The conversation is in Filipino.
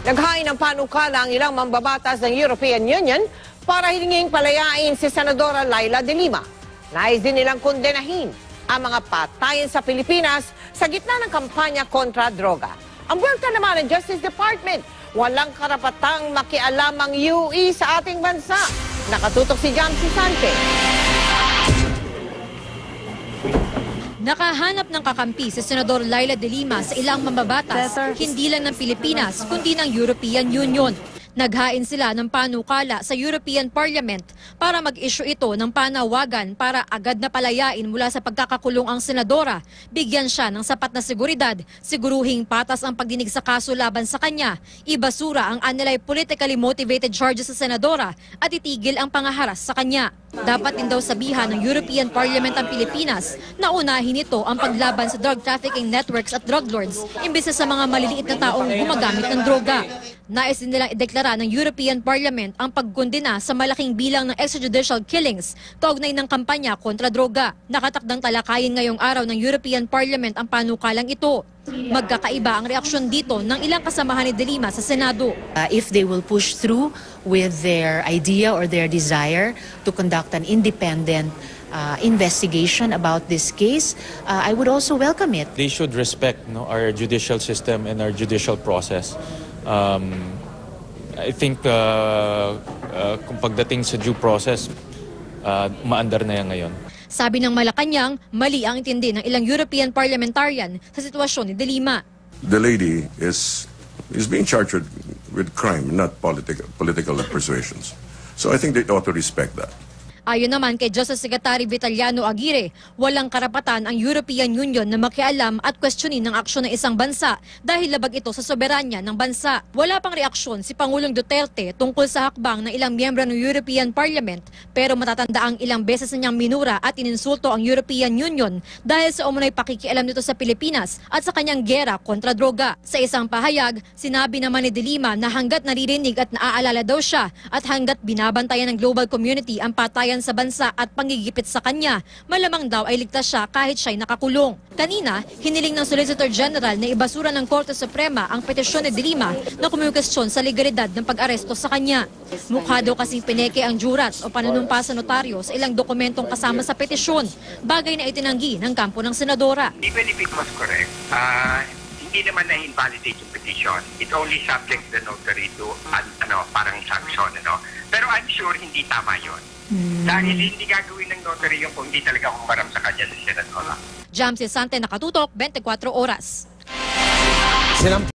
Naghain ng panukala ang ilang mambabatas ng European Union para hilinging palayain si Senadora Leila de Lima. Nais din nilang kondenahin ang mga patayan sa Pilipinas sa gitna ng kampanya kontra droga. Ang buwelta naman ng Justice Department, walang karapatang makialam ang UE sa ating bansa. Nakatutok si Jamsi Sante. Nakahanap ng kakampi si Senador Leila de Lima sa ilang mambabatas, hindi lang ng Pilipinas, kundi ng European Union. Naghain sila ng panukala sa European Parliament para mag-issue ito ng panawagan para agad na palayain mula sa pagkakakulong ang senadora. Bigyan siya ng sapat na seguridad, siguruhing patas ang pagdinig sa kaso laban sa kanya, ibasura ang anilay politically motivated charges sa senadora at itigil ang pangaharas sa kanya. Dapat din daw sabihan ng European Parliament ang Pilipinas na unahin ito ang paglaban sa drug trafficking networks at drug lords imbes sa mga maliliit na taong gumagamit ng droga. Nais din nilang ideklara ng European Parliament ang pagkondena sa malaking bilang ng extrajudicial killings kaugnay ng kampanya kontra droga. Nakatakdang talakayin ngayong araw ng European Parliament ang panukalang ito. Magkakaiba ang reaksyon dito ng ilang kasamahan ni de Lima sa Senado. If they will push through with their idea or their desire to conduct an independent investigation about this case, I would also welcome it. They should respect our judicial system and our judicial process. I think kung pagdating sa due process, maandar na yan ngayon. Sabi ng Malacanang, mali ang intindi ng ilang European parliamentarian sa sitwasyon ni de Lima. The lady is being charged with crime, not political persuasions. So I think they ought to respect that. Ayon naman kay Justice Secretary Vitaliano Aguirre, walang karapatan ang European Union na makialam at questionin ng aksyon ng isang bansa dahil labag ito sa soberanya ng bansa. Wala pang reaksyon si Pangulong Duterte tungkol sa hakbang ng ilang miyembro ng European Parliament, pero matatanda ang ilang beses na niyang minura at ininsulto ang European Union dahil sa umunoy pakikialam nito sa Pilipinas at sa kanyang giyera kontra droga. Sa isang pahayag, sinabi naman ni de Lima na hanggat naririnig at naaalala daw siya at hanggat binabantayan ng global community ang patayan sa bansa at panggigipit sa kanya, malamang daw ay ligtas siya kahit siya'y nakakulong. Kanina, hiniling ng Solicitor General na ibasura ng Korte Suprema ang petisyon ni de Lima na kumukestyon sa legalidad ng pag-aresto sa kanya. Mukha daw kasing pineke ang jurat o panunumpa sa notaryo sa ilang dokumentong kasama sa petisyon, bagay na itinanggi ng kampo ng senadora. Even if it was correct, hindi naman na-invalidate yung petition. It only subject the notary to parang sanction. Pero I'm sure hindi tama yun. Dahil hindi gagawin ng notary yung kung hindi talaga humarap sa kanya si Senadora. Jamsi Sante, nakatutok, 24 oras.